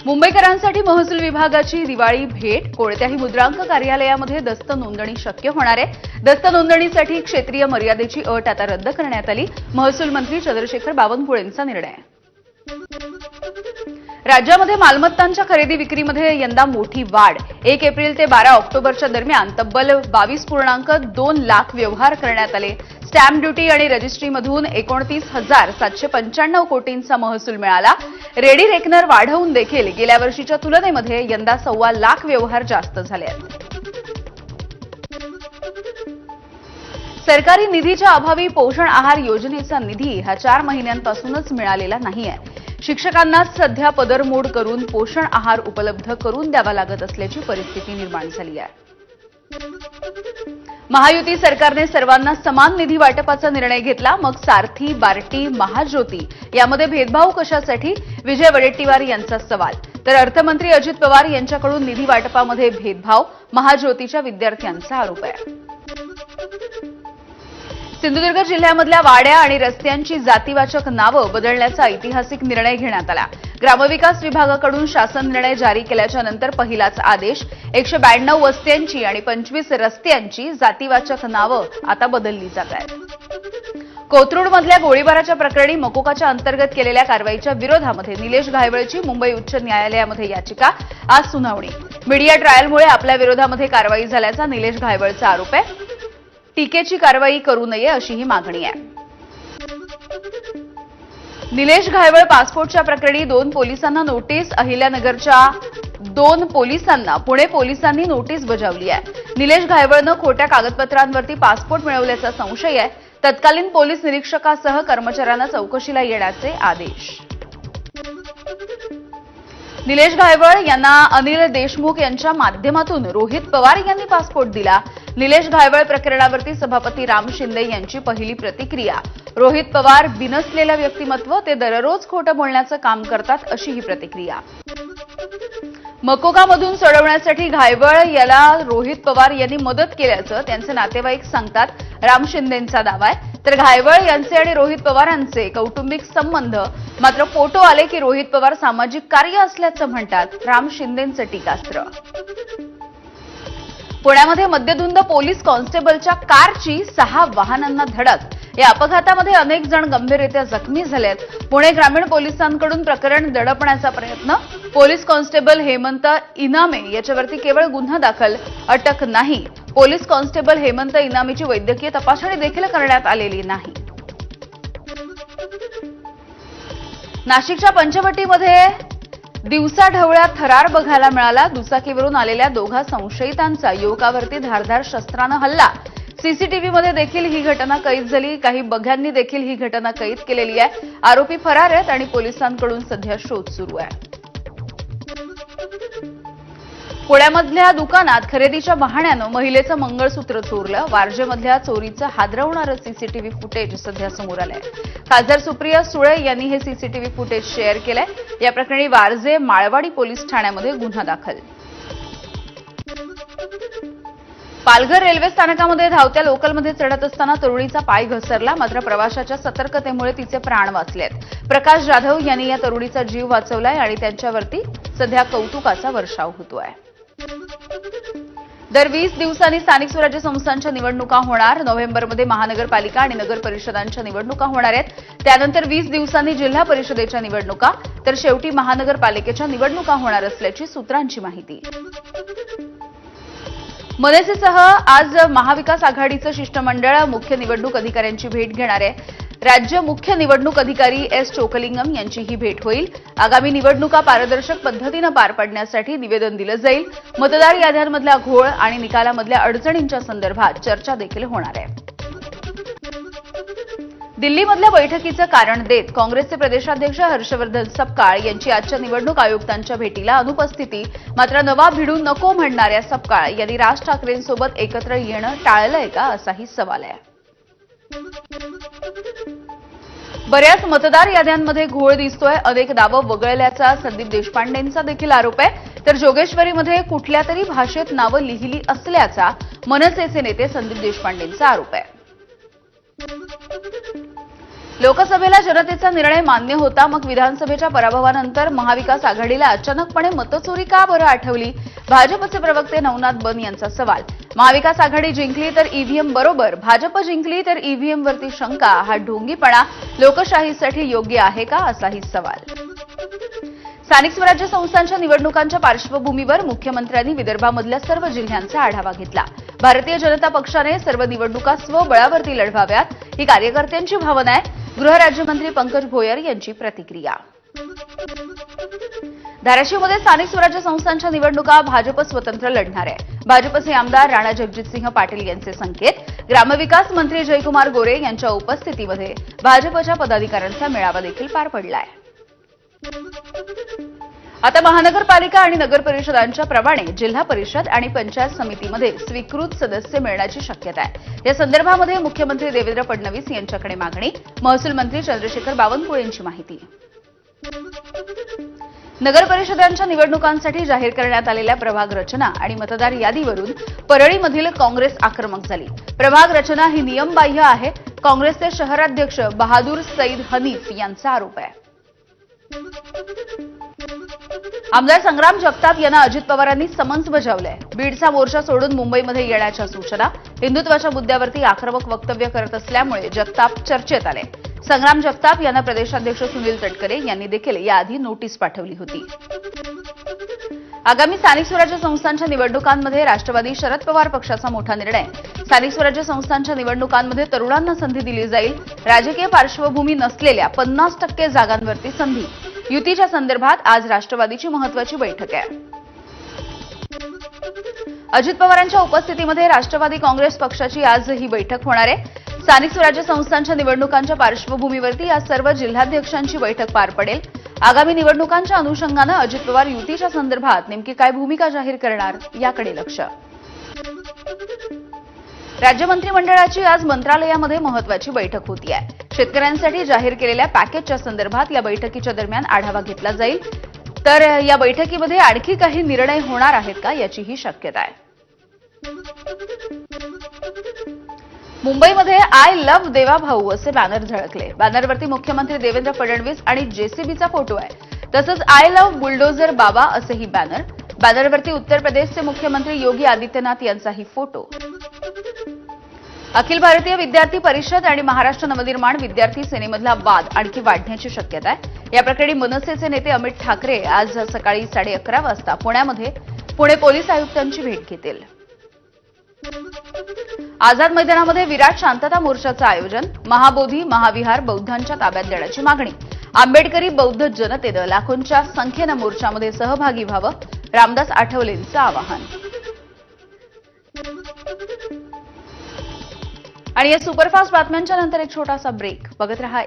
मुंबईकरांसाठी महसूल विभागाची दिवाळी भेट. कोणत्याही मुद्रांक कार्यालयामध्ये दस्त नोंदणी शक्य होणार आहे. दस्त नोंदणीसाठी क्षेत्रीय मर्यादेची अट आता रद्द करण्यात आली. महसूल मंत्री चंद्रशेखर बावनकुळेंचा निर्णय. राज्यामध्ये मालमत्तांच्या खरेदी विक्रीमध्ये यंदा मोठी वाढ. 1 एप्रिल ते 12 ऑक्टोबरच्या दरम्यान तब्बल 22.2 लाख व्यवहार करण्यात आले. स्टॅम्प ड्युटी आणि रजिस्ट्रीमधून 29,795 कोटींचा महसूल मिळाला. रेडी रेकनर वाढवून देखील गेल्या वर्षीच्या तुलनेमध्ये यंदा 1.25 लाख व्यवहार जास्त झाले आहेत. सरकारी निधीच्या अभावी पोषण आहार योजनेचा निधी हा 4 महिन्यांपासूनच मिळालेला नाहीये. शिक्षकांनाच सध्या पदरमोड करून पोषण आहार उपलब्ध करून द्यावा लागत असल्याची परिस्थिती निर्माण झाली आहे. महायुती सरकारने सर्वांना समान निधी वाटपाचा निर्णय घेतला. मग सारथी, बार्टी, महाज्योती यामध्ये भेदभाव कशासाठी? विजय वडेट्टीवार यांचा सवाल. तर अर्थमंत्री अजित पवार यांच्याकडून निधी वाटपामध्ये भेदभाव, महाज्योतीच्या विद्यार्थ्यांचा आरोप आहे. सिंधुदुर्ग जिल्ह्यामधल्या वाड्या आणि रस्त्यांची जातीवाचक नावं बदलण्याचा ऐतिहासिक निर्णय घेण्यात आला. ग्रामविकास विभागाकडून शासन निर्णय जारी केल्याच्या नंतर पहिलाच आदेश. 192 वस्त्यांची आणि 25 रस्त्यांची जातीवाचक नावं आता बदलली जात आहेत. कोथरूडमधल्या गोळीबाराच्या प्रकरणी मकोकाच्या अंतर्गत केलेल्या कारवाईच्या विरोधामध्ये निलेश घायवळची मुंबई उच्च न्यायालयामध्ये याचिका. आज सुनावणी. मीडिया ट्रायलमुळे आपल्या विरोधामध्ये कारवाई झाल्याचा निलेश घायवळचा आरोप आहे. टीकेची कारवाई करू नये अशीही मागणी आहे. निलेश घायवळ पासपोर्टच्या प्रकरणी 2 पोलिसांना नोटीस. अहिल्यानगरच्या 2 पोलिसांना पुणे पोलिसांनी नोटीस बजावली आहे. निलेश घायवळनं खोट्या कागदपत्रांवरती पासपोर्ट मिळवल्याचा संशय आहे. तत्कालीन पोलीस निरीक्षकासह कर्मचाऱ्यांना चौकशीला येण्याचे आदेश. निलेश घायवळ यांना अनिल देशमुख यांच्या माध्यमातून रोहित पवार यांनी पासपोर्ट दिला. निलेश घायवळ प्रकरणावरती सभापती राम शिंदे यांची पहिली प्रतिक्रिया. रोहित पवार बिनसलेलं व्यक्तिमत्व, ते दररोज खोटं बोलण्याचं काम करतात अशी ही प्रतिक्रिया. मकोकामधून सोडवण्यासाठी घायवळ याला रोहित पवार यांनी मदत केल्याचं त्यांचे नातेवाईक सांगतात. राम शिंदेंचा दावा आहे. तर घायवळ यांचे आणि रोहित पवारांचे कौटुंबिक संबंध. मात्र फोटो आले की रोहित पवार सामाजिक कार्य असल्याचं म्हणतात. राम शिंदेंचं टीकास्त्र. पुण्यामध्ये मद्यधुंद पोलीस कॉन्स्टेबलच्या कारची 6 वाहनांना धडक. या अपघातामध्ये अनेक जण गंभीररित्या जखमी झालेत. पुणे ग्रामीण पोलिसांकडून प्रकरण दडपण्याचा प्रयत्न. पोलीस कॉन्स्टेबल हेमंत इनामे याच्यावरती केवळ गुन्हा दाखल, अटक नाही. पोलीस कॉन्स्टेबल हेमंत इनामीची वैद्यकीय तपासणी देखील करण्यात आलेली नाही. नाशिकच्या पंचवटीमध्ये दिवसाढवळ्या थरार बघायला मिळाला. दुचाकीवरून आलेल्या 2 संशयितांचा युवकावरती धारदार शस्त्रानं हल्ला. सीसीटीव्हीमध्ये देखील ही घटना कैद झाली. काही बघ्यांनी देखील ही घटना कैद केलेली आहे. आरोपी फरार आहेत आणि पोलिसांकडून सध्या शोध सुरू आहे. पुण्यामधल्या दुकानात खरेदीच्या बहाण्यानं महिलेचं मंगळसूत्र चोरलं. वारजेमधल्या चोरीचं हादरवणारं सीसीटीव्ही फुटेज सध्या समोर आलंय. खासदार सुप्रिया सुळे यांनी हे सीसीटीव्ही फुटेज शेअर केलंय. या प्रकरणी वारजे माळवाडी पोलीस ठाण्यामध्ये गुन्हा दाखल. पालघर रेल्वे स्थानकामध्ये धावत्या लोकलमध्ये चढत असताना तरुणीचा पाय घसरला. मात्र प्रवाशाच्या सतर्कतेमुळे तिचे प्राण वाचलेत. प्रकाश जाधव यांनी या तरुणीचा जीव वाचवलाय आणि त्यांच्यावरती सध्या कौतुकाचा वर्षाव होतोय. दर 20 दिवसांनी स्थानिक स्वराज्य संस्थांच्या निवडणुका होणार. नोव्हेंबरमध्ये महानगरपालिका आणि नगर परिषदांच्या निवडणुका होणार आहेत. त्यानंतर 20 दिवसांनी जिल्हा परिषदेच्या निवडणुका, तर शेवटी महानगरपालिकेच्या निवडणुका होणार असल्याची सूत्रांची माहिती. मनसेसह आज महाविकास आघाडीचं शिष्टमंडळ मुख्य निवडणूक अधिकाऱ्यांची भेट घेणार आहे. राज्य मुख्य निवडणूक अधिकारी एस चोकलिंगम यांची ही भेट होईल. आगामी निवडणुका पारदर्शक पद्धतीनं पार पाडण्यासाठी निवेदन दिलं जाईल. मतदार याद्यांमधला घोळ आणि निकालामधल्या अडचणींच्या संदर्भात चर्चा देखील होणार आहे. दिल्लीमधल्या बैठकीचं कारण देत काँग्रेसचे प्रदेशाध्यक्ष हर्षवर्धन सपकाळ यांची आजच्या निवडणूक आयुक्तांच्या भेटीला अनुपस्थिती. मात्र नवा भिडू नको म्हणणाऱ्या सपकाळ यांनी राज ठाकरेंसोबत एकत्र येणं टाळलंय का असाही सवाल आहे. बऱ्याच मतदार याद्यांमध्ये घोळ दिसतोय. अनेक नावं वगळल्याचा संदीप देशपांडेंचा देखील आरोप आहे. तर जोगेश्वरीमध्ये कुठल्या तरी भाषेत नावं लिहिली असल्याचा मनसेचे नेते संदीप देशपांडेंचा आरोप आहे. लोकसभेला जनतेचा निर्णय मान्य होता, मग विधानसभेच्या पराभवानंतर महाविकास आघाडीला अचानकपणे मतचोरी का बरं आठवली? भाजपचे प्रवक्ते नवनाथ बन यांचा सवाल. महाविकास आघाडी जिंकली तर ईव्हीएम बरोबर, भाजप जिंकली तर ईव्हीएमवरती शंका. हा ढोंगीपणा लोकशाहीसाठी योग्य आहे का, असाही सवाल. स्थानिक स्वराज्य संस्थांच्या निवडणुकांच्या पार्श्वभूमीवर मुख्यमंत्र्यांनी विदर्भामधल्या सर्व जिल्ह्यांचा आढावा घेतला. भारतीय जनता पक्षाने सर्व निवडणुका स्वबळावरती लढवाव्यात, ही कार्यकर्त्यांची भावना आहे. गृहराज्यमंत्री पंकज भोयर यांची प्रतिक्रिया. धाराशिवमध्ये स्थानिक स्वराज्य संस्थांच्या निवडणुका भाजप स्वतंत्र लढणार आहे. भाजपचे आमदार राणा जगजितसिंह पाटील यांचे संकेत. ग्रामविकास मंत्री जयकुमार गोरे यांच्या उपस्थितीमध्ये भाजपच्या पदाधिकाऱ्यांचा मेळावा देखील पार पडलाय. आता महानगरपालिका आणि नगर परिषदांच्या प्रमाणे जिल्हा परिषद आणि पंचायत समितीमध्ये स्वीकृत सदस्य मिळण्याची शक्यता आहे. या संदर्भामध्ये मुख्यमंत्री देवेंद्र फडणवीस यांच्याकडे मागणी. महसूल मंत्री चंद्रशेखर बावनकुळे यांची माहिती. नगर परिषदांच्या निवडणुकांसाठी जाहीर करण्यात आलेल्या प्रभाग रचना आणि मतदार यादीवरून परळीमधील काँग्रेस आक्रमक झाली. प्रभाग रचना ही नियमबाह्य आहे, काँग्रेसचे शहराध्यक्ष बहादूर सईद हनीफ यांचा आरोप आहे. आमदार संग्राम जगताप यांना अजित पवारांनी समन्स बजावलंय. बीडचा मोर्चा सोडून मुंबईमध्ये येण्याच्या सूचना. हिंदुत्वाच्या मुद्द्यावरती आक्रमक वक्तव्य करत असल्यामुळे जगताप चर्चेत आले. संग्राम जगताप यांना प्रदेशाध्यक्ष सुनील तटकरे यांनी देखील याआधी नोटीस पाठवली होती. आगामी स्थानिक स्वराज्य संस्थांच्या निवडणुकांमध्ये राष्ट्रवादी शरद पवार पक्षाचा मोठा निर्णय. स्थानिक स्वराज्य संस्थांच्या निवडणुकांमध्ये तरुणांना संधी दिली जाईल. राजकीय पार्श्वभूमी नसलेल्या 50% जागांवरती संधी. युतीच्या संदर्भात आज राष्ट्रवादीची महत्त्वाची बैठक आहे. अजित पवारांच्या उपस्थितीमध्ये राष्ट्रवादी काँग्रेस पक्षाची आज ही बैठक होणार आहे. स्थानिक स्वराज्य संस्थांच्या निवडणुकांच्या पार्श्वभूमीवरती आज सर्व जिल्हाध्यक्षांची बैठक पार पडेल. आगामी निवडणुकांच्या अनुषंगानं अजित पवार युतीच्या संदर्भात नेमकी काय भूमिका जाहीर करणार, याकडे लक्ष. राज्य मंत्रिमंडळाची आज मंत्रालयामध्ये महत्त्वाची बैठक होती आहे. शेतकऱ्यांसाठी जाहीर केलेल्या पॅकेजच्या संदर्भात या बैठकीच्या दरम्यान आढावा घेतला जाईल. तर या बैठकीमध्ये आणखी काही निर्णय होणार आहेत का, याचीही शक्यता आहे. मुंबईमध्ये आय लव्ह देवाभाऊ असे बॅनर झळकले. बॅनरवरती मुख्यमंत्री देवेंद्र फडणवीस आणि जेसीबीचा फोटो आहे. तसंच आय लव्ह बुलडोझर बाबा असेही बॅनर. बॅनरवरती उत्तर प्रदेशचे मुख्यमंत्री योगी आदित्यनाथ यांचाही फोटो. अखिल भारतीय विद्यार्थी परिषद आणि महाराष्ट्र नवनिर्माण विद्यार्थी सेनेमधला वाद आणखी वाढण्याची शक्यता आहे. या प्रकरणी मनसेचे नेते अमित ठाकरे आज सकाळी 11:30 वाजता पुण्यामध्ये पुणे पोलीस आयुक्तांची भेट घेतील. आझाद मैदानामध्ये विराट शांतता मोर्चाचं आयोजन. महाबोधी महाविहार बौद्धांच्या ताब्यात देण्याची मागणी. आंबेडकरी बौद्ध जनतेनं लाखोंच्या संख्येनं मोर्चामध्ये सहभागी व्हावं, रामदास आठवलेंचं आवाहन. आणि या सुपरफास्ट बातम्यांच्या नंतर एक छोटासा ब्रेक. बघत रहा.